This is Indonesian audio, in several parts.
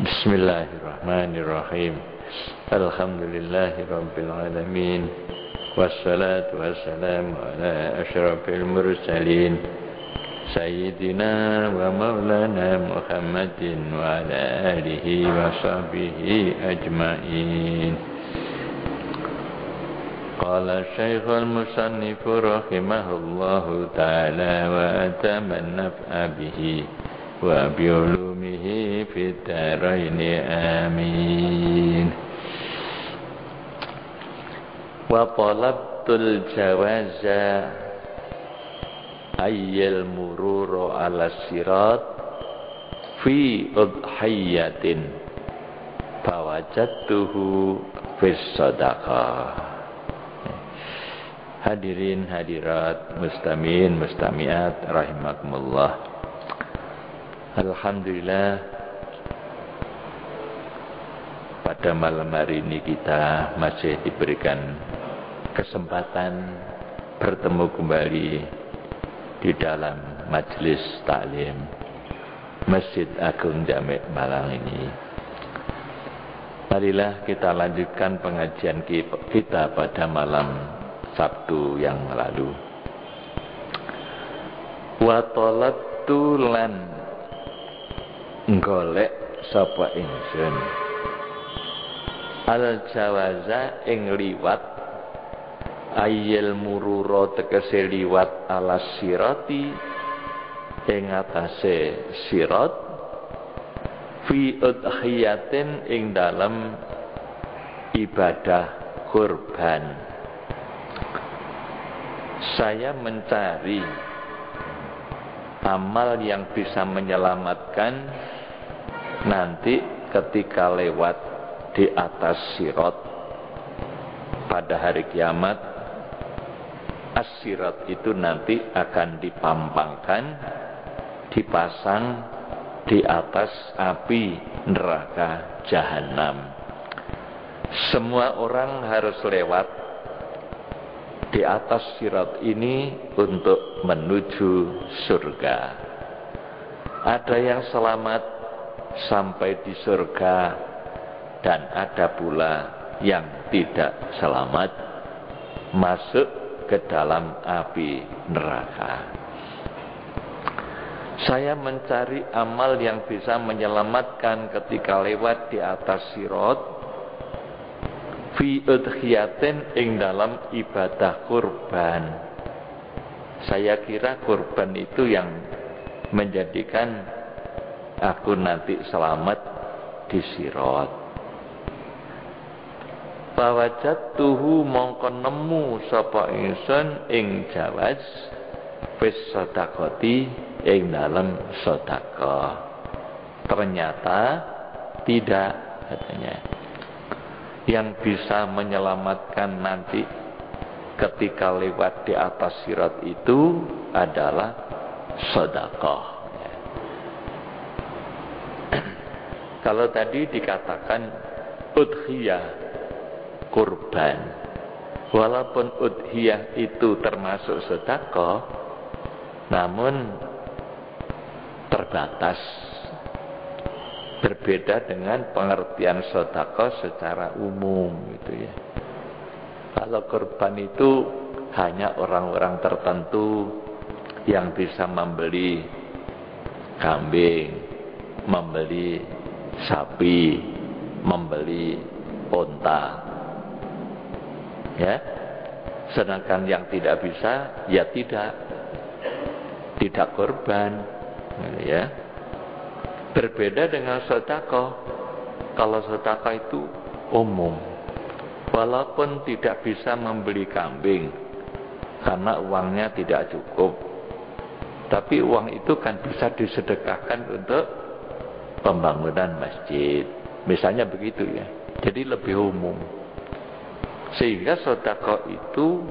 Bismillahirrahmanirrahim. Alhamdulillahi rabbil alamin. Wassalatu wassalamu ala asyrafil mursalin Sayyidina wa maulana Muhammadin wa ala alihi wa sahbihi ajma'in. Qala Syekhul Musannif rahimahullahu ta'ala wa ataman naf'a bihi wa bi'ulumihi fid dharaini amin. Wa talabtul jawaza ayyal mururu ala sirat fi udhiyatin fawajadtuhu fis sadaqah. Hadirin hadirat mustamin mustamiat rahimakumullah. Alhamdulillah, pada malam hari ini kita masih diberikan kesempatan bertemu kembali di dalam majelis taklim Masjid Agung Jami' Malang ini. Marilah kita lanjutkan pengajian kita pada malam Sabtu yang lalu. Wa talabtu lan golek sapa ingsun al jawaza ing liwat ayyil mururo tegese liwat ala sirati ing atase sirat fi udhiyatin ing dalam ibadah kurban. Saya mencari amal yang bisa menyelamatkan nanti ketika lewat di atas sirat pada hari kiamat. As-sirat itu nanti akan dipampangkan, dipasang di atas api neraka jahanam. Semua orang harus lewat di atas sirat ini untuk menuju surga. Ada yang selamat sampai di surga dan ada pula yang tidak selamat masuk ke dalam api neraka. Saya mencari amal yang bisa menyelamatkan ketika lewat di atas sirat fi udhiyatin ing dalam ibadah kurban. Saya kira kurban itu yang menjadikan aku nanti selamat di sirat. Fawajadtuhu mongko nemu sapa ingsun ing jawaz fis sadaqati ing dalam sedekah. Ternyata tidak, katanya. Yang bisa menyelamatkan nanti ketika lewat di atas sirat itu adalah sedekah. Kalau tadi dikatakan udhiyah kurban, walaupun udhiyah itu termasuk sedekah, namun terbatas. Berbeda dengan pengertian sedekah secara umum gitu ya. Kalau kurban itu hanya orang-orang tertentu yang bisa membeli kambing, membeli sapi, membeli unta. Ya. Sedangkan yang tidak bisa ya tidak kurban, ya. Berbeda dengan sedekah. Kalau sedekah itu umum, walaupun tidak bisa membeli kambing karena uangnya tidak cukup, tapi uang itu kan bisa disedekahkan untuk pembangunan masjid, misalnya begitu ya. Jadi lebih umum, sehingga sedekah itu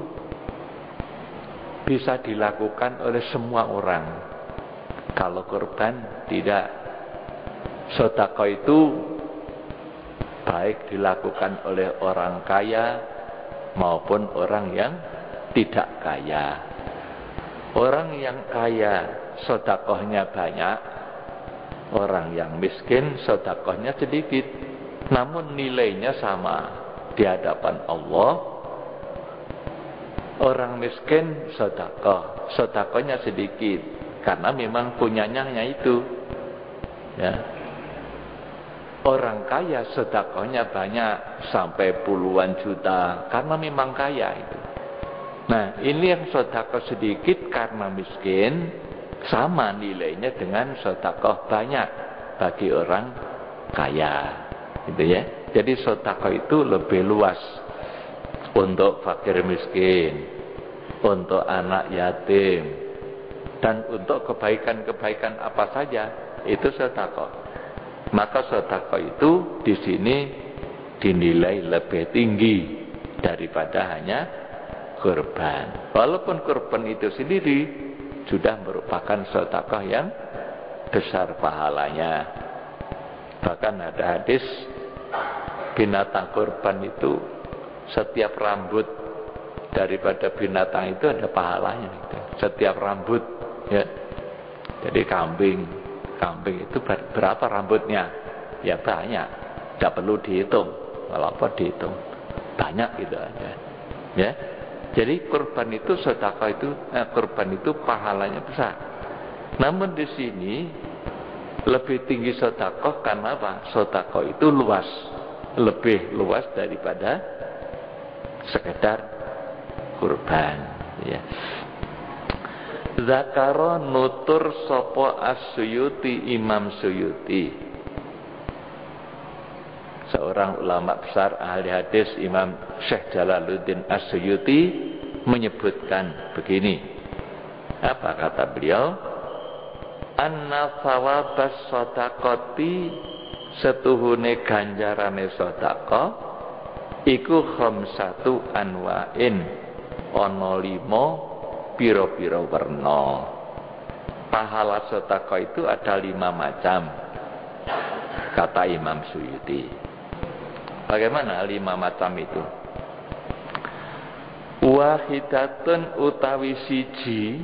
bisa dilakukan oleh semua orang. Kalau kurban tidak. Sedekah itu baik dilakukan oleh orang kaya maupun orang yang tidak kaya. Orang yang kaya sedekahnya banyak, Orang yang miskin sedekahnya sedikit, namun nilainya sama di hadapan Allah. Orang miskin sedekahnya sedikit karena memang punyanya hanya itu. Ya. Orang kaya sedekahnya banyak sampai puluhan juta karena memang kaya itu. Nah, ini yang sedekah sedikit karena miskin sama nilainya dengan sedekah banyak bagi orang kaya, gitu ya. Jadi sedekah itu lebih luas untuk fakir miskin, untuk anak yatim, dan untuk kebaikan-kebaikan apa saja itu sedekah. Maka sedekah itu di sini dinilai lebih tinggi daripada hanya kurban. Walaupun kurban itu sendiri sudah merupakan sedekah yang besar pahalanya. Bahkan ada hadis binatang kurban itu setiap rambut daripada binatang itu ada pahalanya gitu. Setiap rambut ya. Jadi kambing itu berapa rambutnya? Ya banyak, tidak perlu dihitung. Kalau apa dihitung banyak gitu aja ya. Jadi kurban itu sedekah itu kurban itu pahalanya besar. Namun di sini lebih tinggi sedekah karena apa? Sedekah itu luas, lebih luas daripada sekedar kurban ya. Zakaro nutur sopo As-Suyuti, Imam Suyuti, seorang ulama besar ahli hadis, Imam Syekh Jalaluddin As-Suyuti menyebutkan begini. Apa kata beliau? Anna thawabas shadaqati, setuhune ganjarane sedekah iku khamsatu anwa'in, ana 5 pira-pira werna. Pahala sedekah itu ada 5 macam kata Imam Suyuti. Bagaimana 5 macam itu? Wahidatun utawi siji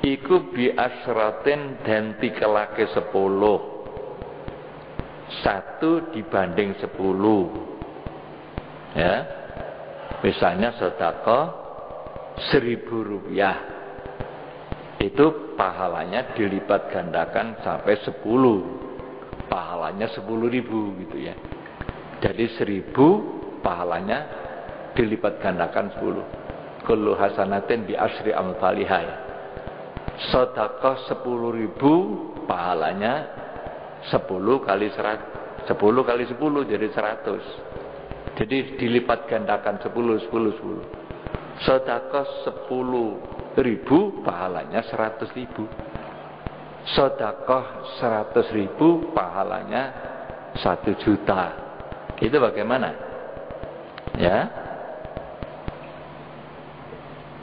iku bi asratin dan tikelake 10. 1 dibanding 10. Ya. Misalnya sedekah 1.000 rupiah, itu pahalanya dilipat gandakan sampai 10. Pahalanya 10.000 gitu ya. Jadi 1.000 pahalanya dilipat gandakan 10. Kullu hasanatin bi asyri amsalihha. Sedekah 10.000 pahalanya 10 kali 100, 10 kali 10 jadi 100. Jadi dilipat gandakan 10. Sedekah 10.000 pahalanya 100.000. Sedekah 100.000 pahalanya 1 juta. Itu bagaimana? Ya.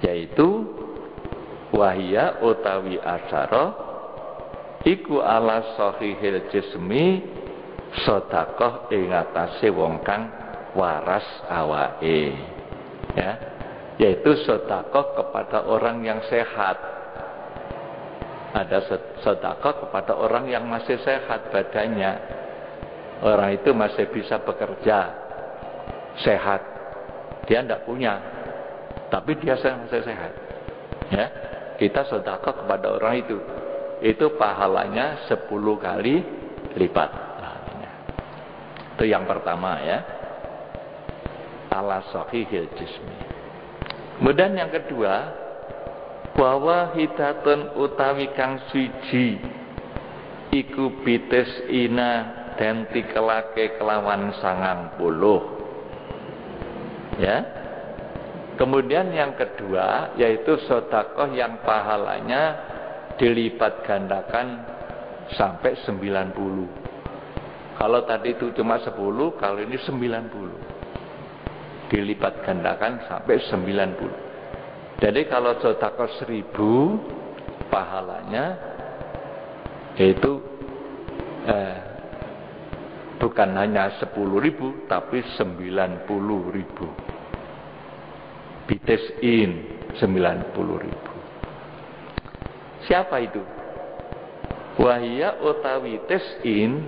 Yaitu wahya utawi asyara iku ala sahihil jismi, sedekah ing atase wong kang waras awake. Ya. Yaitu sedekah kepada orang yang sehat. Ada sedekah kepada orang yang masih sehat badannya. Orang itu masih bisa bekerja, sehat. Dia tidak punya, tapi dia masih sehat. Ya, kita sedekah kepada orang itu. Itu pahalanya 10 kali lipat. Itu yang pertama ya. Ala sahihil jismi. Kemudian yang kedua, bahwa hidatun utawi kang suci iku bitis ina dan tikelake kelawan 90. Ya. Kemudian yang kedua yaitu sedekah yang pahalanya dilipat gandakan sampai 90. Kalau tadi itu cuma 10, kalau ini 90. Dilipat gandakan sampai 90. Jadi kalau sedekah 1.000 pahalanya yaitu bukan hanya 10.000 tapi 90.000. Bitesin 90.000. Siapa itu? Wahia utawi tis'in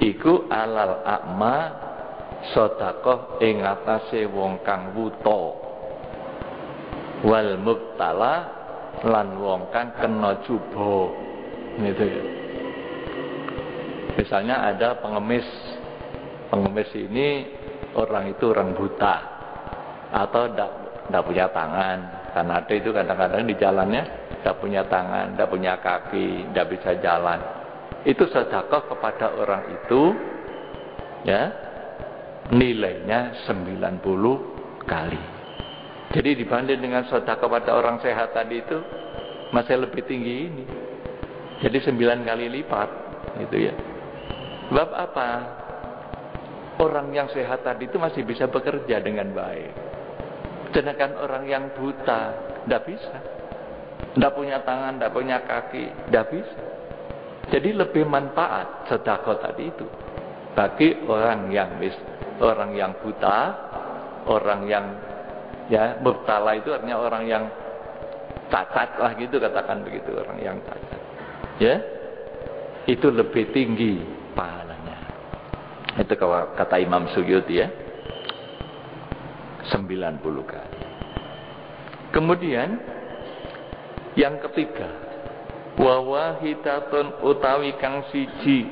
iku alal a'ma sedekah ing atase wong kang wuta, wal mubtala lan wong kang kena cuba. Gitu ya. Misalnya ada pengemis ini orang itu orang buta atau tidak punya tangan, karena ada itu kadang-kadang di jalannya tidak punya tangan, tidak punya kaki, tidak bisa jalan. Itu sedekah kepada orang itu, ya, nilainya 90 kali. Jadi dibanding dengan sedekah kepada orang sehat tadi itu masih lebih tinggi ini. Jadi 9 kali lipat, gitu ya. Sebab apa? Orang yang sehat tadi itu masih bisa bekerja dengan baik. Sedangkan orang yang buta tidak bisa. Tidak punya tangan, tidak punya kaki, tidak bisa. Jadi lebih manfaat sedekah tadi itu bagi orang yang buta, orang yang ya mubtala itu artinya orang yang cacat lah gitu, katakan begitu, orang yang cacat. Ya, itu lebih tinggi pahalanya. Itu kata Imam Suyuti ya, 90 kali. Kemudian yang ketiga, wa wahidatun utawi kang siji,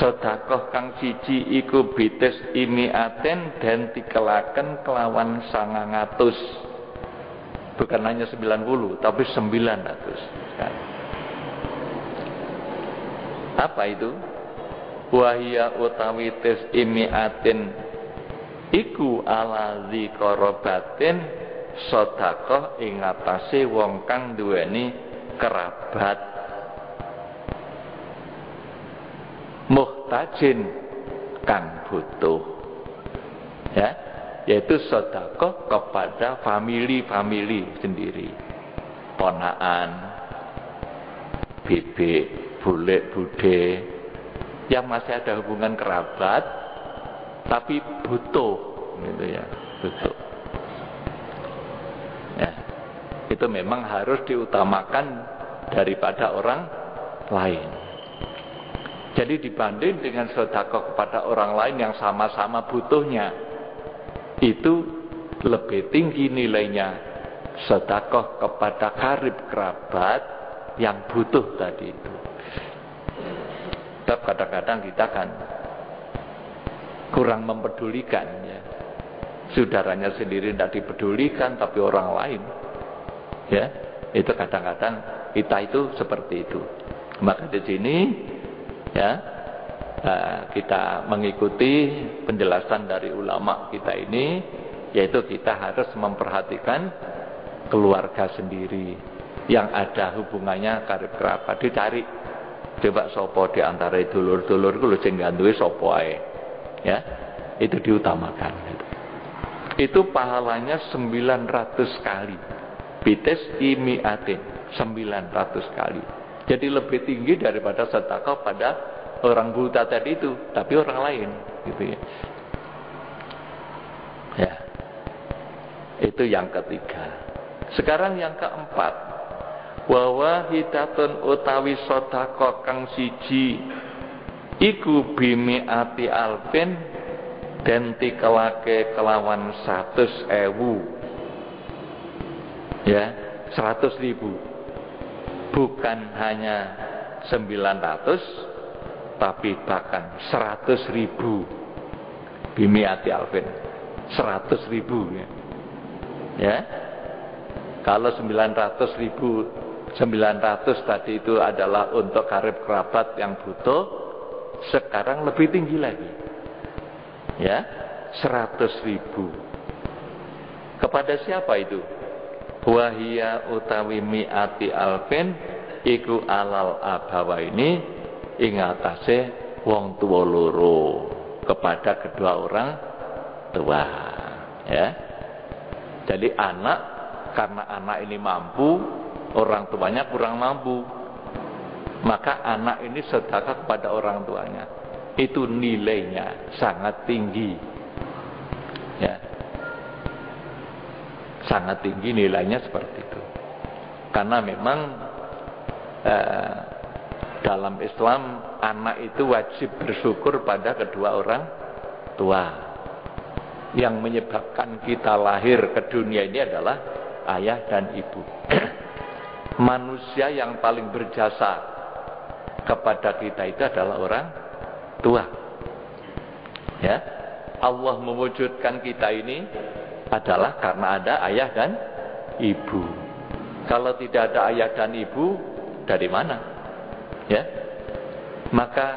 sedekah kang siji iku bitis imiaten dan dikelaken kelawan 900. Bukan hanya 90 tapi 900. Apa itu? Wahia utawi tis imiatin iku ala dzikarabatin, sedekah ing atase wong kang duweni kerabat, muhtajin kang butuh, ya, yaitu sedekah kepada famili sendiri, ponakan, bibik, bule, bude, yang masih ada hubungan kerabat tapi butuh, gitu ya, butuh. Ya, itu memang harus diutamakan daripada orang lain. Jadi dibanding dengan sedekah kepada orang lain yang sama-sama butuhnya, itu lebih tinggi nilainya sedekah kepada karib kerabat yang butuh tadi itu. Sebab kadang-kadang kita kan kurang mempedulikan, ya. Saudaranya sendiri tidak dipedulikan, tapi orang lain, ya, itu kadang-kadang kita itu seperti itu. Maka di sini, ya, kita mengikuti penjelasan dari ulama kita ini, yaitu kita harus memperhatikan keluarga sendiri yang ada hubungannya karib kerabat. Dicari, coba sopo di antara dulur-dulur ku sing ganduwe sopo ae, ya, itu diutamakan. Itu pahalanya 900 kali. Bitis imiatin, 900 kali. Jadi lebih tinggi daripada sedekah pada orang buta tadi itu, tapi orang lain, gitu ya. Ya, itu yang ketiga. Sekarang yang keempat, wa wahidatun utawi sedekah kang siji iku bimiati alfin den tikelake kelawan 100.000, ya, 100.000, bukan hanya 900 tapi bahkan 100.000. Bimiati alfin, 100.000, ya. Kalau 900 tadi itu adalah untuk karib kerabat yang butuh, sekarang lebih tinggi lagi, ya, 100.000. Kepada siapa itu? Wahia utawi mi'ati alfin iku alal abawaini ing atase wong tua loro, kepada kedua orang tua, ya. Jadi anak, karena anak ini mampu, orang tuanya kurang mampu, maka anak ini sedekah kepada orang tuanya. Itu nilainya sangat tinggi, ya, sangat tinggi nilainya seperti itu. Karena memang Dalam Islam anak itu wajib bersyukur pada kedua orang tua. Yang menyebabkan kita lahir ke dunia ini adalah ayah dan ibu. Manusia yang paling berjasa kepada kita itu adalah orang tua. Ya, Allah mewujudkan kita ini adalah karena ada ayah dan ibu. Kalau tidak ada ayah dan ibu, dari mana? Ya, maka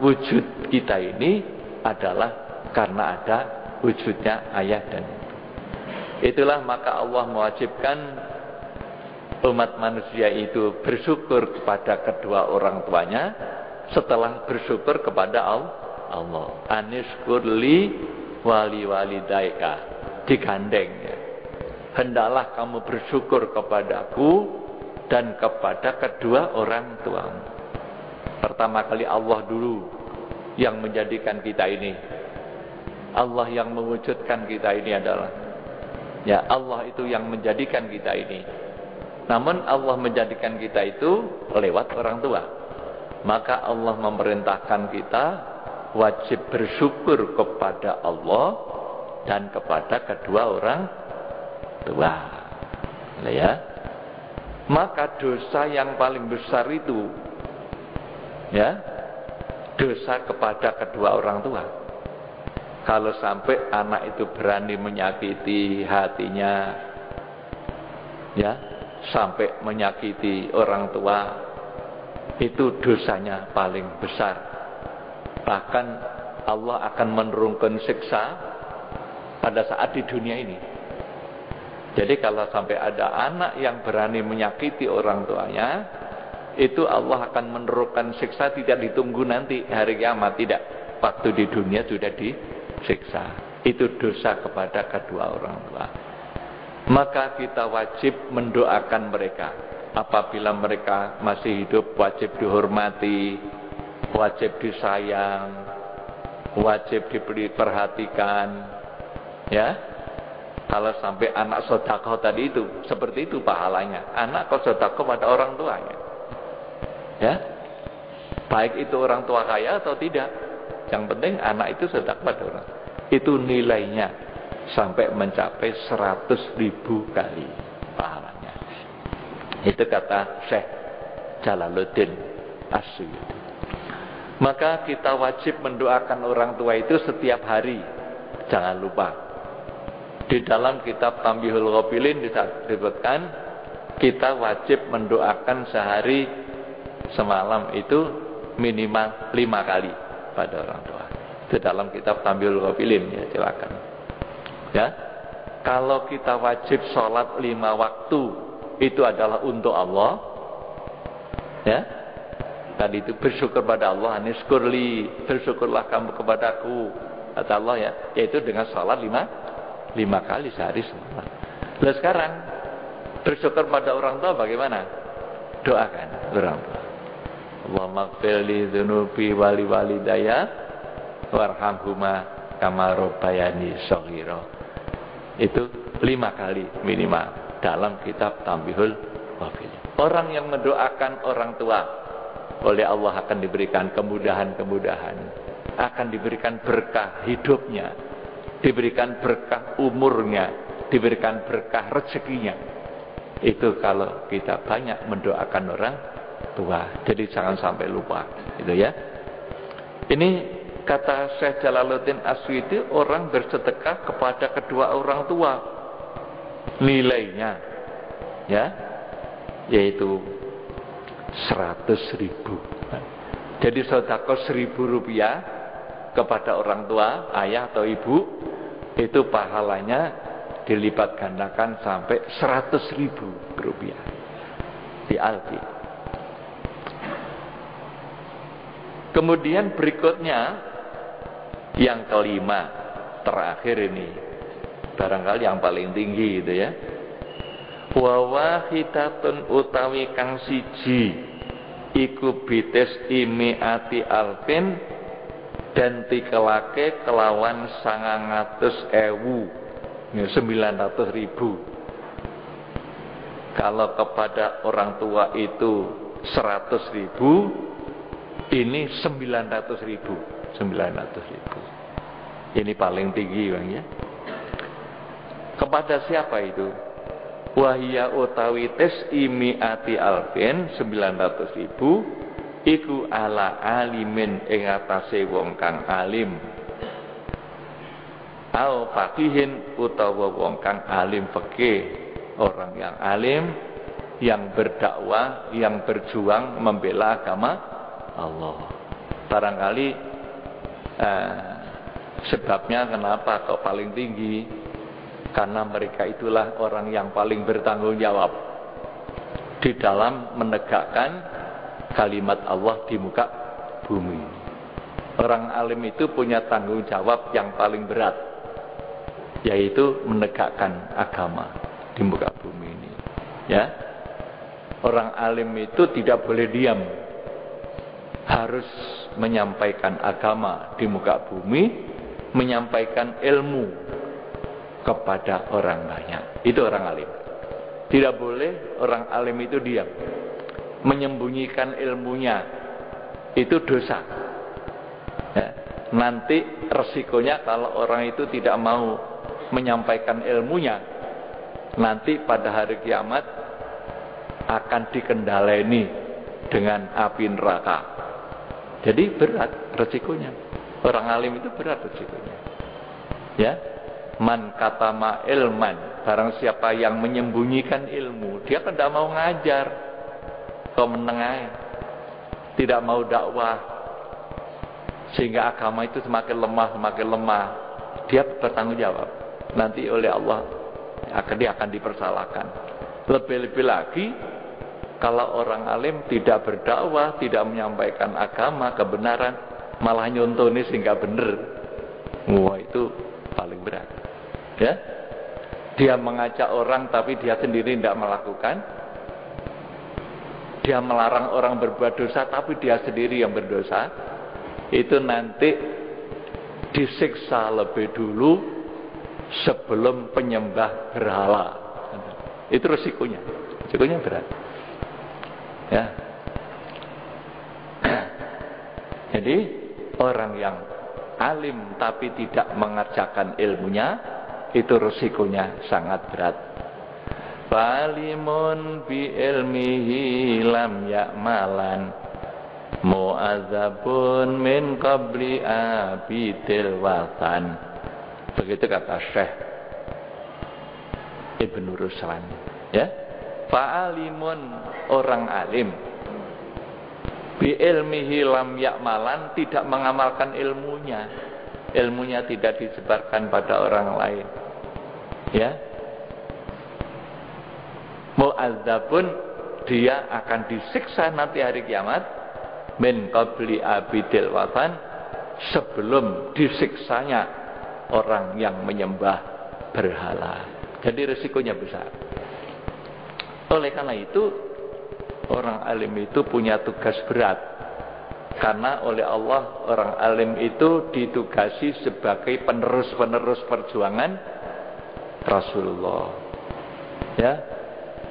wujud kita ini adalah karena ada wujudnya ayah dan ibu. Itulah maka Allah mewajibkan umat manusia itu bersyukur kepada kedua orang tuanya setelah bersyukur kepada Allah. Anishkurli wali walidaika, digandeng ya. Hendaklah kamu bersyukur kepadaku dan kepada kedua orang tuamu. Pertama kali Allah dulu yang menjadikan kita ini. Allah yang mewujudkan kita ini adalah, ya, Allah itu yang menjadikan kita ini. Namun Allah menjadikan kita itu lewat orang tua. Maka Allah memerintahkan kita wajib bersyukur kepada Allah dan kepada kedua orang tua. Ya. Maka dosa yang paling besar itu, ya, dosa kepada kedua orang tua. Kalau sampai anak itu berani menyakiti hatinya, ya, sampai menyakiti orang tua, itu dosanya paling besar. Bahkan Allah akan menurunkan siksa pada saat di dunia ini. Jadi kalau sampai ada anak yang berani menyakiti orang tuanya, itu Allah akan menurunkan siksa, tidak ditunggu nanti hari kiamat, tidak. Waktu di dunia sudah disiksa. Itu dosa kepada kedua orang tua. Maka kita wajib mendoakan mereka. Apabila mereka masih hidup, wajib dihormati, wajib disayang, wajib diberi perhatikan. Ya, kalau sampai anak sedekah tadi itu, seperti itu pahalanya. Anak kok sedekah pada orang tuanya. Ya, baik itu orang tua kaya atau tidak, yang penting anak itu sedekah pada orang. Itu nilainya sampai mencapai 100.000 kali pahalanya. Itu kata Syekh Jalaluddin As-Suyuti. Maka kita wajib mendoakan orang tua itu setiap hari. Jangan lupa. Di dalam kitab Tambihul Ghafilin disebutkan kita wajib mendoakan sehari semalam itu minimal 5 kali pada orang tua. Itu dalam kitab Tambihul Ghafilin, ya, silakan. Ya, kalau kita wajib sholat 5 waktu itu adalah untuk Allah, ya. Tadi itu bersyukur pada Allah, anishkurli, bersyukurlah kamu kepadaku, kata Allah, ya, yaitu dengan sholat 5 kali sehari semalam. Lalu sekarang bersyukur pada orang tua bagaimana? Doakan orang tua. Allahumma ighfir li dzunubi wali walidayya warhamhuma kama rabbayani shaghira. Itu 5 kali minimal dalam kitab Tambihul Ghafilin. Orang yang mendoakan orang tua oleh Allah akan diberikan kemudahan-kemudahan, akan diberikan berkah hidupnya, diberikan berkah umurnya, diberikan berkah rezekinya. Itu kalau kita banyak mendoakan orang tua. Jadi jangan sampai lupa, gitu ya. Ini kata Syekh Jalaluddin As-Suyuti, orang bersedekah kepada kedua orang tua nilainya, ya, yaitu 100.000. Jadi sedekah 1.000 rupiah kepada orang tua, ayah atau ibu, itu pahalanya dilipat gandakan sampai 100.000 rupiah di Alki. Kemudian berikutnya yang kelima, terakhir ini barangkali yang paling tinggi itu, ya. Wa wahidatun utawi kang siji iku bitis imiati alfin dan tikelake kelawan 900.000. Kalau kepada orang tua itu 100.000, Ini 900.000. 900.000. Ini paling tinggi, Bang, ya. Kepada siapa itu? Wahia utawi imiati alfin 900.000 iku ala alimin ing atase wong kang alim. Au faqihin utawa wong kang alim fikih, orang yang alim, yang berdakwah, yang berjuang membela agama Allah. Barangkali sebabnya kenapa kok paling tinggi? Karena mereka itulah orang yang paling bertanggung jawab di dalam menegakkan kalimat Allah di muka bumi. Orang alim itu punya tanggung jawab yang paling berat, yaitu menegakkan agama di muka bumi ini. Ya, orang alim itu tidak boleh diam, harus menyampaikan agama di muka bumi, menyampaikan ilmu kepada orang banyak. Itu orang alim. Tidak boleh orang alim itu diam, menyembunyikan ilmunya. Itu dosa. Ya. Nanti resikonya kalau orang itu tidak mau menyampaikan ilmunya, nanti pada hari kiamat akan dikendaleni dengan api neraka. Jadi berat resikonya. Orang alim itu berat resikonya. Ya. Man katama ilman, barang siapa yang menyembunyikan ilmu, dia kan tidak mau ngajar, kau menengah, tidak mau dakwah, sehingga agama itu semakin lemah. Dia bertanggung jawab. Nanti oleh Allah dia akan dipersalahkan. Lebih-lebih lagi kalau orang alim tidak berdakwah, tidak menyampaikan agama, kebenaran, malah nyontoni sehingga benar. Wah, itu paling berat. Ya, dia mengajak orang tapi dia sendiri tidak melakukan. Dia melarang orang berbuat dosa tapi dia sendiri yang berdosa. Itu nanti disiksa lebih dulu sebelum penyembah berhala. Itu resikonya. Resikonya berat. Ya. Jadi orang yang alim tapi tidak mengerjakan ilmunya, itu resikonya sangat berat. Falimun bi ilmihi lam ya'malan mu'adzabun min qabli abidil watan. Begitu kata Syekh Ibnu Ruslan. Ya, fa'alimun, orang alim, bi ilmihi lam ya'malan, tidak mengamalkan ilmunya. Ilmunya tidak disebarkan pada orang lain. Ya, mu'adzabun, dia akan disiksa nanti hari kiamat min qabli abidil watan, sebelum disiksanya orang yang menyembah berhala. Jadi risikonya besar. Oleh karena itu orang alim itu punya tugas berat, karena oleh Allah orang alim itu ditugasi sebagai penerus-penerus perjuangan Rasulullah. Ya,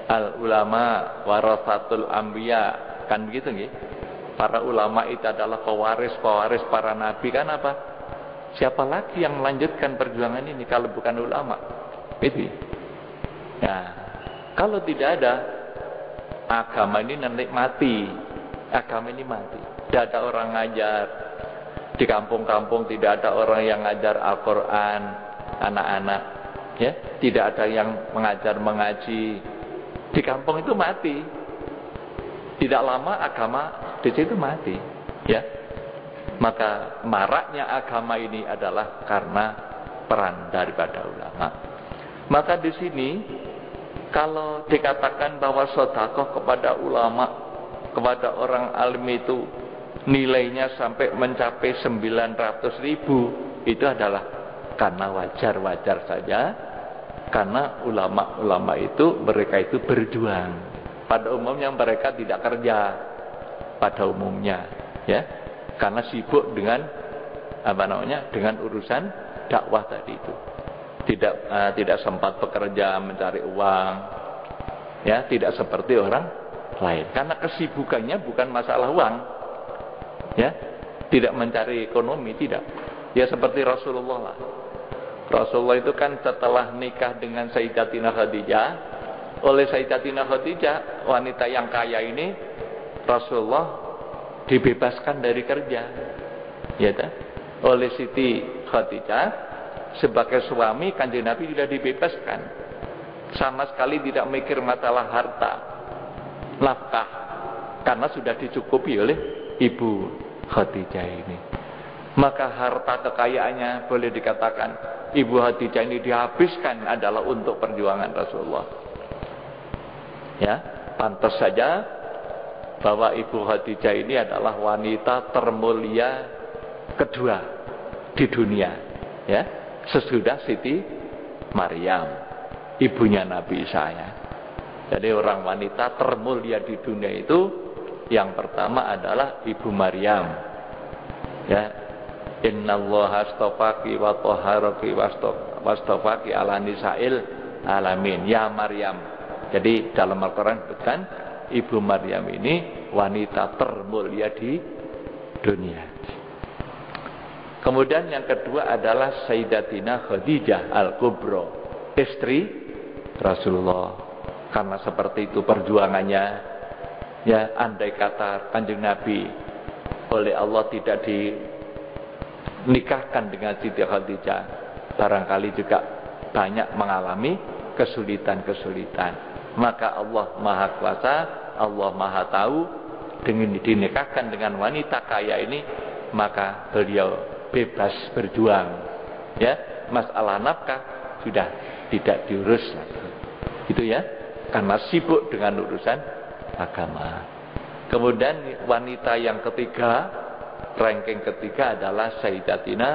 al ulama warasatul anbiya, kan begitu nggih? Para ulama itu adalah pewaris para nabi. Kan apa? Siapa lagi yang melanjutkan perjuangan ini kalau bukan ulama? Itu. Nah, kalau tidak ada, agama ini nanti mati. Agama ini mati. Tidak ada orang ngajar. Di kampung-kampung tidak ada orang yang ngajar Al-Quran anak-anak. Ya, tidak ada yang mengajar mengaji. Di kampung itu mati. Tidak lama agama di situ mati. Ya, maka maraknya agama ini adalah karena peran daripada ulama. Maka di sini kalau dikatakan bahwa sedekah kepada ulama, kepada orang alim itu nilainya sampai mencapai 900.000, itu adalah karena wajar-wajar saja, karena ulama-ulama itu mereka itu berjuang. Pada umumnya mereka tidak kerja, pada umumnya, ya, karena sibuk dengan dengan urusan dakwah tadi itu. Tidak sempat bekerja mencari uang, ya, tidak seperti orang lain. Karena kesibukannya bukan masalah uang, Ya, tidak mencari ekonomi, tidak. Ya seperti Rasulullah lah. Rasulullah itu kan setelah nikah dengan Sayyidatina Khadijah, oleh Sayyidatina Khadijah, wanita yang kaya ini, Rasulullah dibebaskan dari kerja. Ya tak? Oleh Siti Khadijah, sebagai suami Kanjeng Nabi sudah dibebaskan. Sama sekali tidak mikir masalah harta, nafkah, karena sudah dicukupi oleh Ibu Khadijah ini. Maka harta kekayaannya boleh dikatakan Ibu Khadijah ini dihabiskan adalah untuk perjuangan Rasulullah. Ya, pantas saja bahwa Ibu Khadijah ini adalah wanita termulia kedua di dunia, ya, sesudah Siti Maryam, ibunya Nabi saya. Jadi orang wanita termulia di dunia itu yang pertama adalah Ibu Maryam. Ya, innallaha astafaki wa tahharaki wastafaki ala nisa'il alamin. Ya Maryam. Jadi dalam Al-Quran disebutkan Ibu Maryam ini wanita termulia di dunia. Kemudian yang kedua adalah Sayyidatina Khadijah Al-Kubra, istri Rasulullah. Karena seperti itu perjuangannya, ya, andai kata Kanjeng Nabi oleh Allah tidak dinikahkan dengan Siti Khadijah, barangkali juga banyak mengalami kesulitan-kesulitan. Maka Allah Maha Kuasa, Allah Maha Tahu, dengan dinikahkan dengan wanita kaya ini, maka beliau bebas berjuang. Ya, masalah nafkah sudah tidak diurus lagi. Gitu ya, karena sibuk dengan urusan agama. Kemudian wanita yang ketiga, ranking ketiga adalah Sayyidatina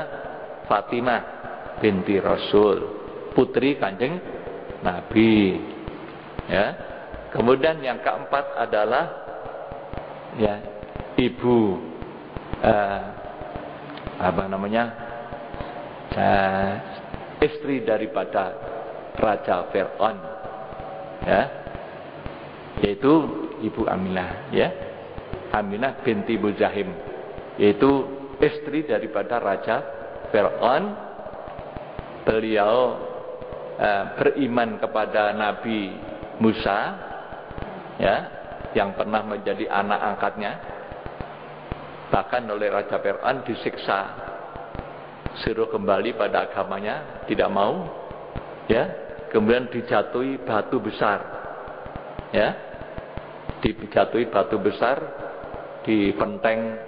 Fatimah binti Rasul, putri Kanjeng Nabi. Ya. Kemudian yang keempat adalah ya ibu istri daripada Raja Fir'aun, ya, yaitu Ibu Aminah, ya, Aminah binti Muzahim, yaitu istri daripada Raja Fir'aun. Beliau beriman kepada Nabi Musa, ya, yang pernah menjadi anak angkatnya. Bahkan oleh Raja Fir'aun disiksa, suruh kembali pada agamanya, tidak mau, ya. Kemudian dijatuhi batu besar, ya, dijatuhi batu besar di penteng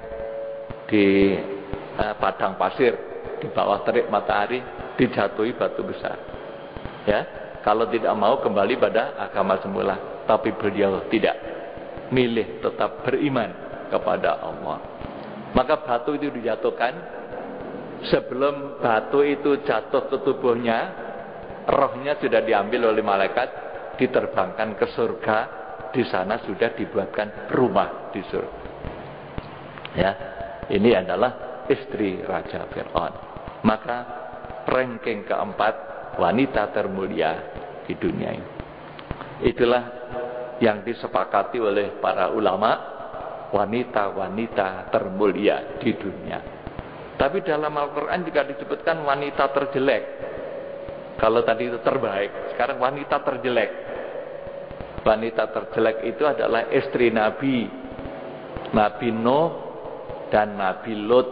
di padang pasir di bawah terik matahari, dijatuhi batu besar, ya. Kalau tidak mau kembali pada agama semula, tapi beliau tidak, milih tetap beriman kepada Allah. Maka batu itu dijatuhkan. Sebelum batu itu jatuh ke tubuhnya, rohnya sudah diambil oleh malaikat, diterbangkan ke surga. Di sana sudah dibuatkan rumah di surga. Ya, ini adalah istri Raja Fir'aun. Maka ranking keempat wanita termulia di dunia ini. Itulah yang disepakati oleh para ulama, wanita-wanita termulia di dunia. Tapi dalam Al-Quran juga disebutkan wanita terjelek. Kalau tadi itu terbaik, sekarang wanita terjelek. Wanita terjelek itu adalah istri Nabi Nuh dan Nabi Lut.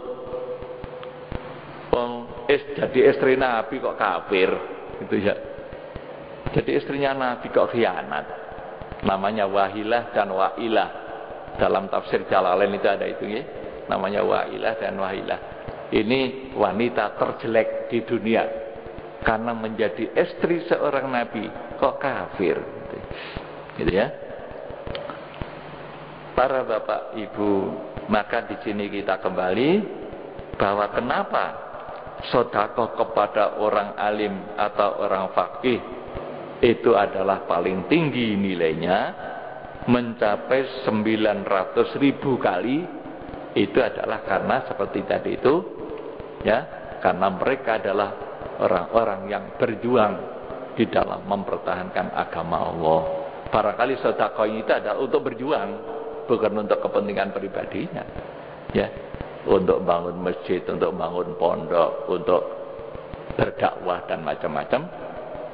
Jadi istri Nabi kok kafir, gitu ya. Jadi istrinya Nabi kok khianat. Namanya Wahilah dan Wailah. Dalam tafsir Jalalain itu ada itu ya. Namanya Wailah dan Wahilah. Ini wanita terjelek di dunia karena menjadi istri seorang Nabi kok kafir, gitu ya. Para bapak ibu, maka di sini kita kembali bahwa kenapa sedekah kepada orang alim atau orang faqih itu adalah paling tinggi nilainya, mencapai 900.000 kali. Itu adalah karena seperti tadi itu, ya, karena mereka adalah orang-orang yang berjuang di dalam mempertahankan agama Allah. Barangkali sedekah itu adalah untuk berjuang, bukan untuk kepentingan pribadinya, ya. untuk bangun masjid, untuk bangun pondok, untuk berdakwah dan macam-macam,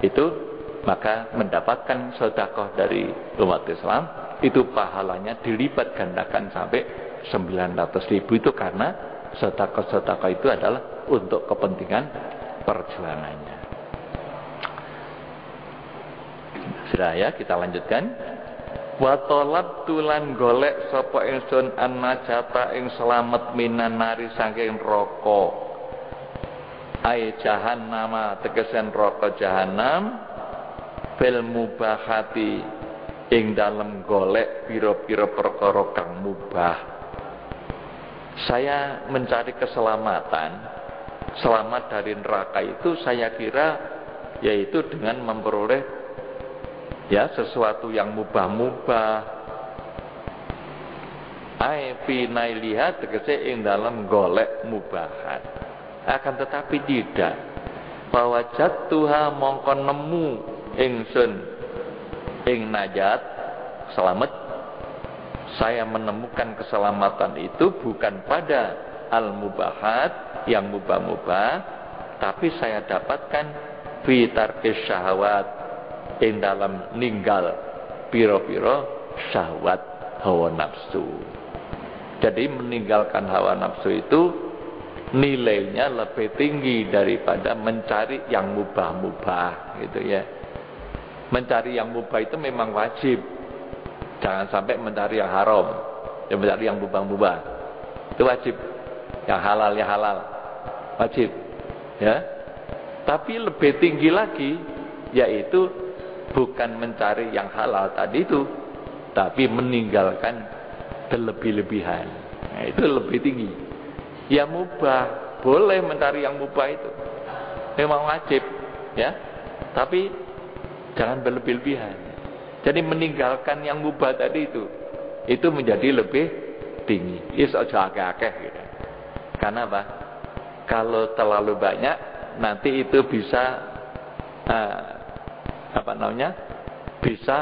itu maka mendapatkan sedekah dari umat Islam, itu pahalanya dilipat gandakan sampai 900.000. Itu karena sedekah itu adalah untuk kepentingan perjuangannya. Sudah ya, kita lanjutkan. Wa talabtu lan golek sapa ingsun an-najata ing slamet minan nari saking neraka. Ai jahannama tegesen neraka jahanam, bil mubahati ing dalem golek pira-pira perkara kang mubah. Saya mencari keselamatan, selamat dari neraka itu saya kira yaitu dengan memperoleh ya sesuatu yang mubah-mubah. Ai fi nailiha tegese ing dalam golek mubahat. Akan tetapi tidak, bahwa jatuha mongko nemu ingsun ing najat selamat. Saya menemukan keselamatan itu bukan pada al-mubahat yang mubah-mubah, tapi saya dapatkan fi tarkis syahwat ing dalam ninggal piro-piro syahwat hawa nafsu. Jadi meninggalkan hawa nafsu itu nilainya lebih tinggi daripada mencari yang mubah-mubah gitu ya. Mencari yang mubah itu memang wajib. Jangan sampai mencari yang haram, ya mencari yang mubah-mubah. Itu wajib. Yang halal ya halal. Wajib. Ya. Tapi lebih tinggi lagi yaitu bukan mencari yang halal tadi itu, tapi meninggalkan berlebih-lebihan. Nah, itu lebih tinggi. Ya mubah, boleh mencari yang mubah itu. Memang wajib, ya. Tapi jangan berlebih-lebihan. Jadi meninggalkan yang mubah tadi itu menjadi lebih tinggi. Is aja akeh-akeh gitu. Karena apa? Kalau terlalu banyak nanti itu bisa bisa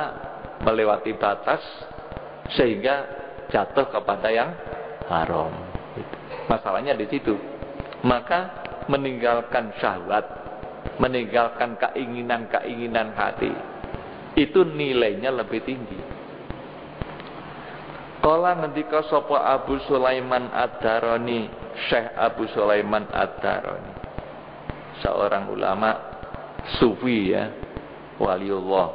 melewati batas sehingga jatuh kepada yang haram. Masalahnya di situ. Maka meninggalkan syahwat, meninggalkan keinginan-keinginan hati, itu nilainya lebih tinggi. Kala ngendika sapa Abu Sulaiman Ad-Darani, Syekh Abu Sulaiman Ad-Darani, seorang ulama sufi ya, waliullah,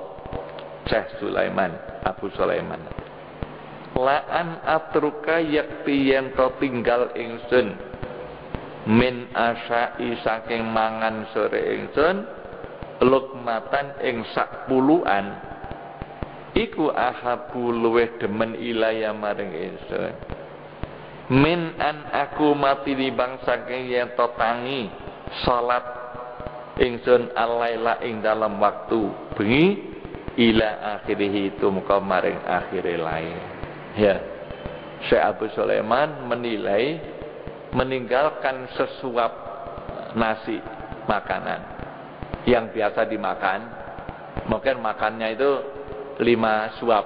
Syekh Sulaiman, Abu Sulaiman. La'an atruka yakti yen to tinggal ingsun min asyai saking mangan sore ingsun lukmatan ing sak puluhan iku ahabu luweh demen ilaya maring ingsun min an aku mati di bangsa yang totangi salat ingsun alaila ing dalam waktu bengi ila akhirih itu muka maring akhire lain. Ya, Syekh Abu Sulaiman menilai meninggalkan sesuap nasi makanan yang biasa dimakan, mungkin makannya itu 5 suap,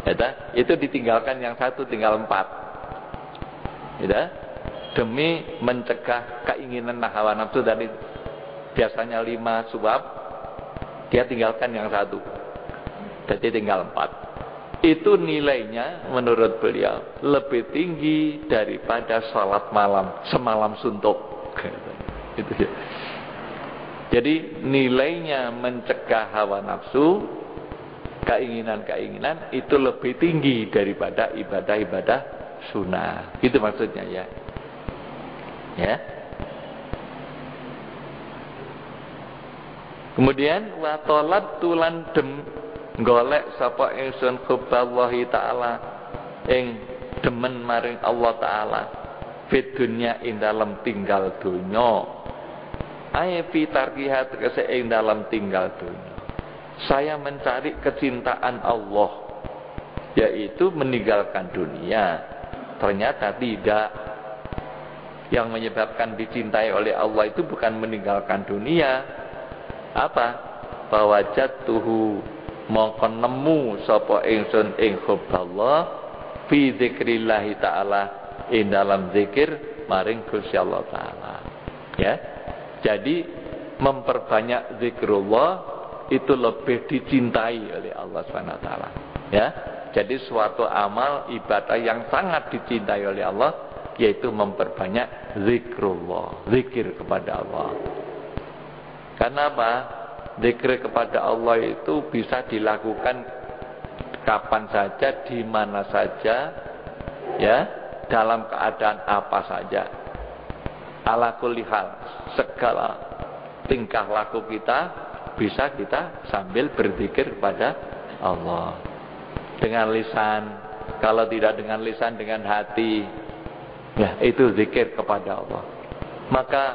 ya, itu ditinggalkan yang satu tinggal 4, ya, demi mencegah keinginan hawa nafsu tadi. Biasanya 5 suap, dia tinggalkan yang satu, jadi tinggal 4. Itu nilainya menurut beliau lebih tinggi daripada sholat malam semalam suntuk. Itu ya. Jadi nilainya mencegah hawa nafsu, keinginan-keinginan itu lebih tinggi daripada ibadah-ibadah sunnah. Itu maksudnya ya. Ya. Kemudian wa talabtu lan golek sapa ingsun hubballahi taala ing demen maring Allah taala fid dunya ing dalam tinggal donya. Ay fi tarkiha tegese ing dalam tinggal dunia. Saya mencari kecintaan Allah, yaitu meninggalkan dunia. Ternyata tidak. Yang menyebabkan dicintai oleh Allah itu bukan meninggalkan dunia. Apa? Bahwa jatuhu mongko nemu sapa ingsun ing hubballah fi dzikrillah taala ing dalam zikir maring Gusti Allah taala. Ya. Jadi memperbanyak zikrullah itu lebih dicintai oleh Allah Subhanahu wa taala. Ya. Jadi suatu amal ibadah yang sangat dicintai oleh Allah yaitu memperbanyak zikrullah, zikir kepada Allah. Karena apa? Zikir kepada Allah itu bisa dilakukan kapan saja, di mana saja, ya, dalam keadaan apa saja. Ala kulli hal, segala tingkah laku kita bisa kita sambil berzikir kepada Allah. Dengan lisan, kalau tidak dengan lisan, dengan hati, ya itu zikir kepada Allah. Maka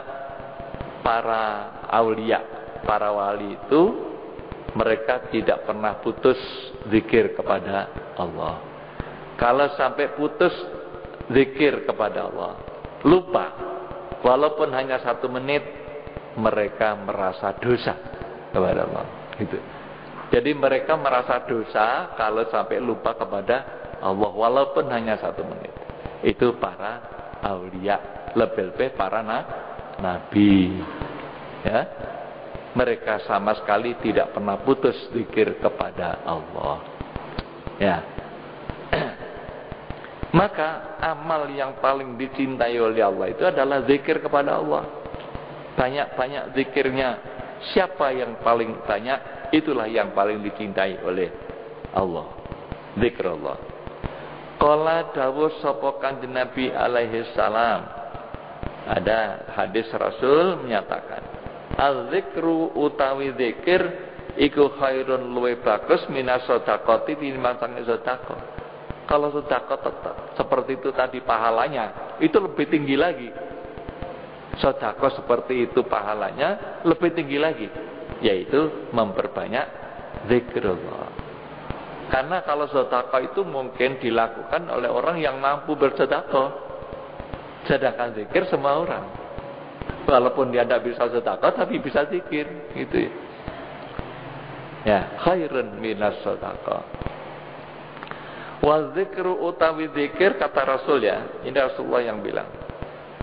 para aulia, para wali itu mereka tidak pernah putus zikir kepada Allah. Kalau sampai putus zikir kepada Allah, lupa, walaupun hanya 1 menit, mereka merasa dosa kepada Allah. Gitu. Jadi mereka merasa dosa kalau sampai lupa kepada Allah, walaupun hanya 1 menit. Itu para aulia, lebih-lebih para nabi. Ya. Mereka sama sekali tidak pernah putus zikir kepada Allah. Ya. Maka amal yang paling dicintai oleh Allah itu adalah zikir kepada Allah. Banyak-banyak zikirnya. Siapa yang paling banyak, itulah yang paling dicintai oleh Allah. Zikir Allah. Qala dawuh sapa Kanjeng Nabi alaihi salam. Ada hadis Rasul menyatakan, az-zikru utawi zikir iku khairun luwe bagus minas sedaqati tinimbang sedekah. Kalau sedekah tetap seperti itu tadi pahalanya, itu lebih tinggi lagi. Sedekah seperti itu pahalanya lebih tinggi lagi, yaitu memperbanyak zikrullah. Karena kalau sedekah itu mungkin dilakukan oleh orang yang mampu bersedekah. Sedangkan zikir semua orang. Walaupun dia tidak bisa sedekah tapi bisa zikir, gitu ya. Ya, khairun minas sedekah. Wa zikru utawi zikir kata Rasul ya. Ini Rasulullah yang bilang.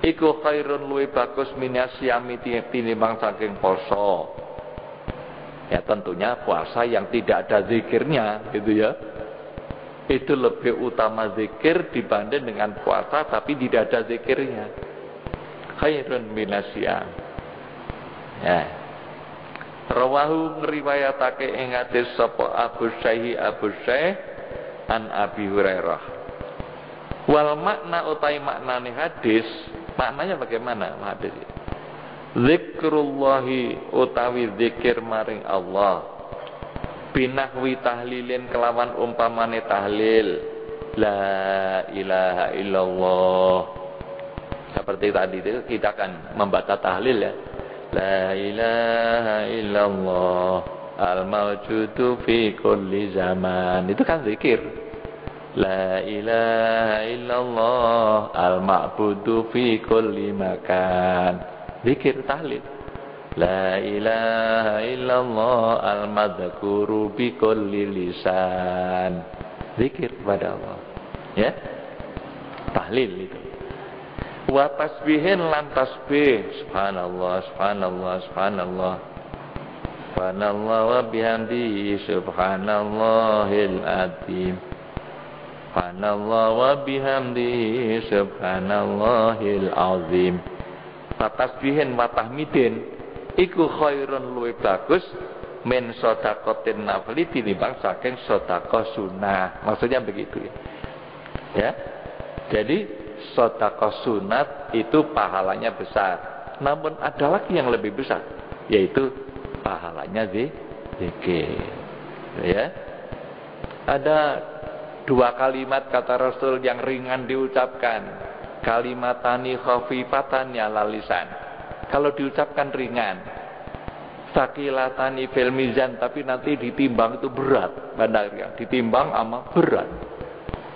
Iku khairun luwih bagus minas yami tinimbang saking poso. Ya tentunya puasa yang tidak ada zikirnya, gitu ya. Itu lebih utama zikir dibanding dengan puasa tapi tidak ada zikirnya. Khairun minasyam. Ya. Rawahu ngriwayatake ing hadis sapa Abu Syaikh an Abi Hurairah. Wal makna utai maknane hadis, maknanya bagaimana hadis? Zikrullahi utawi zikir maring Allah. Binahwi tahlilin kelawan umpamane tahlil. La ilaha illallah. Seperti tadi itu kita akan membaca tahlil ya. La ilaha illallah al-mawjudu fi kulli zaman. Itu kan zikir. La ilaha illallah al-ma'budu fi kulli makan. Zikir tahlil. La ilaha illallah al-madzkuru bi kulli lisan. Zikir kepada Allah. Ya. Tahlil itu. Wa tasbihin lan tasbih, subhanallah subhanallah subhanallah subhanallah wa bihamdihi subhanallahil azim, subhanallah wa bihamdihi subhanallahil azim. Wa tasbihin wa tahmidin iku khairun luwih bagus min sedaqatin nafli tinimbang saking sedekah sunah. Maksudnya begitu ya. Ya. Jadi sedekah sunat itu pahalanya besar. Namun ada lagi yang lebih besar, yaitu pahalanya zikir. Ya. Ada 2 kalimat kata Rasul yang ringan diucapkan. Kalimatani khafifatan ala lisan. Kalau diucapkan ringan. Sakilatani fil mizan, tapi nanti ditimbang itu berat. Benar ya, ditimbang amat berat.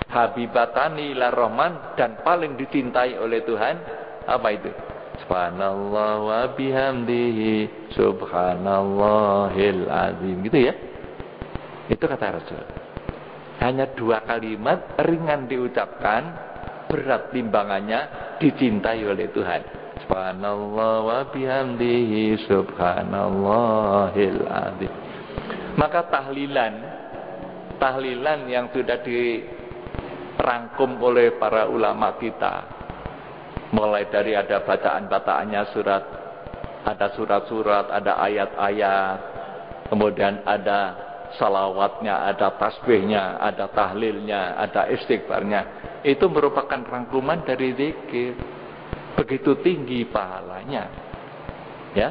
Habibatani ila rahman, dan paling dicintai oleh Tuhan apa itu? Subhanallah wa bihamdihi subhanallahil azim, gitu ya. Itu kata Rasul. Hanya 2 kalimat ringan diucapkan, berat timbangannya, dicintai oleh Tuhan. Subhanallah wa bihamdihi subhanallahil azim. Maka tahlilan yang sudah dirangkum oleh para ulama kita, mulai dari ada bacaan-bacaannya surat, ada surat-surat, ada ayat-ayat, kemudian ada salawatnya, ada tasbihnya, ada tahlilnya, ada istighfarnya. Itu merupakan rangkuman dari zikir. Begitu tinggi pahalanya. Ya.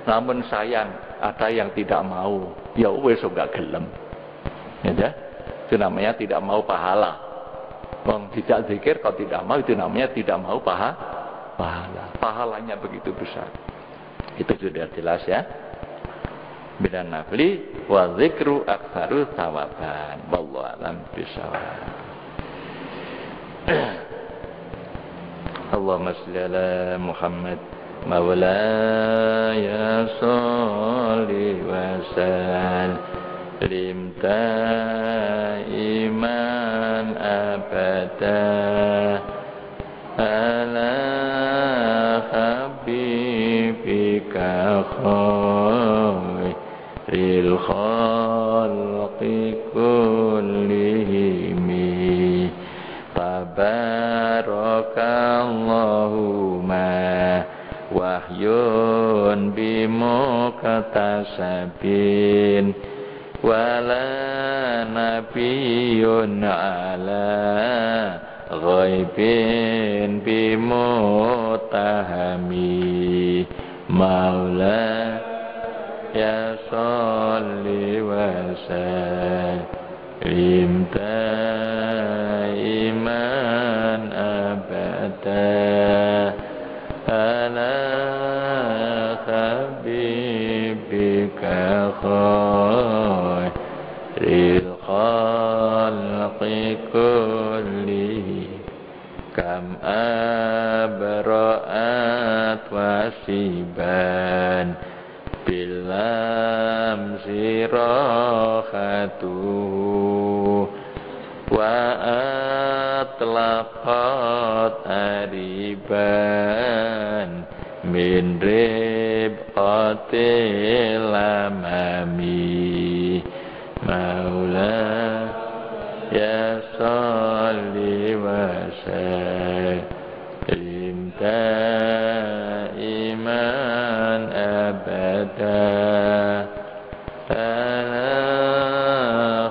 Namun sayang ada yang tidak mau. Ya wis enggak gelem. Ya. Itu namanya tidak mau pahala. Wong tidak zikir kalau tidak mau, itu namanya tidak mau pahala. Pahalanya begitu besar. Itu sudah jelas ya. Bila nafli wa zikru aktsaru thawaban. Wallahu a'lam bishawab. Allahumma shalli ala Muhammad maulaya sholli wa sallim iman abada ala habibika khairil khalqi kullihim tabarakallahu wahyun bimuktasabin wala nabiyyun ala ghaibin bimutahami maula ya sholli wa sallim iman abada ala habibika khairil khalqi kulli kam abra'at wasiban bilam sirahatuhu wa atlaqat ariban min ribqatil amami maula ya sholli wa sallim iman abada ala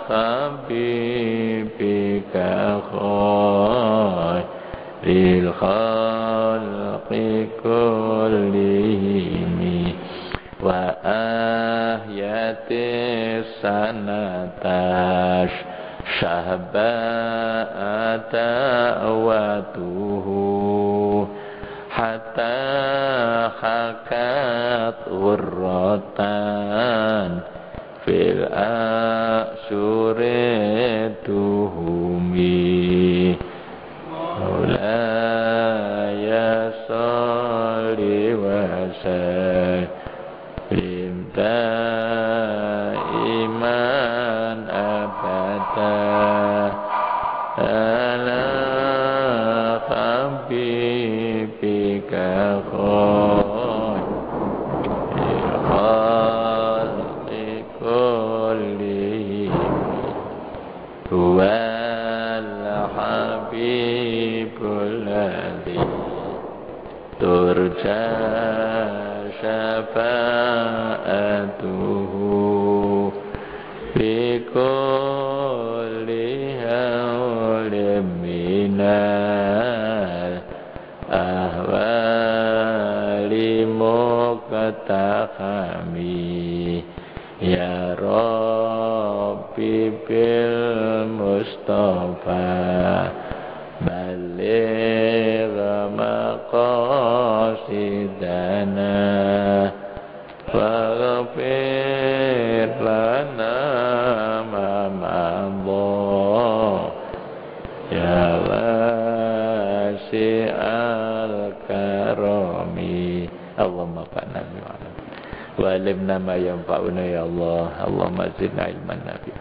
habibika khairil khalqi kullihim wa ahyatis sanatash syahba'ata awatuhu hatta hakat urratan fil asyurituhumi maulaya sholli wa sallim iman abada ala habibika khairil khalqi kullihim wal habibul ladzi turja syafa'atuhu bi kulli hawlin minal ahwali muqtahami ya Rabbi bil Mustafa baligh maqasidana waghfir lana ma madha ya wasi'al karami Allahumma fa'na bi'alam wa alimna ma yanfa'una ya Allah Allahumma zidna ilman nafi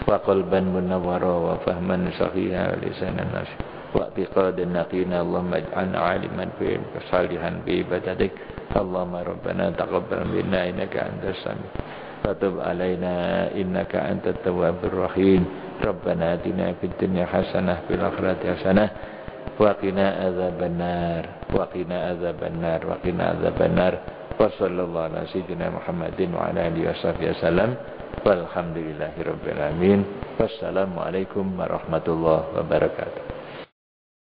wa qalban munawwara wa fahman sahiha wa lisanan nafi واعتقادا يقينا اللهم اجعلنا عالما فيهم صالحا بعبادتك اللهم ربنا تقبل منا إنك أنت السميع وتب علينا إنك أنت التواب الرحيم ربنا آتنا في الدنيا حسنة في الآخرة حسنة وقنا عذاب النار وقنا عذاب النار وقنا عذاب النار وصلى الله على سيدنا محمد وعلى آله وصحبه وسلم والحمد لله رب العالمين wassalamu alaikum warahmatullahi wabarakatuh.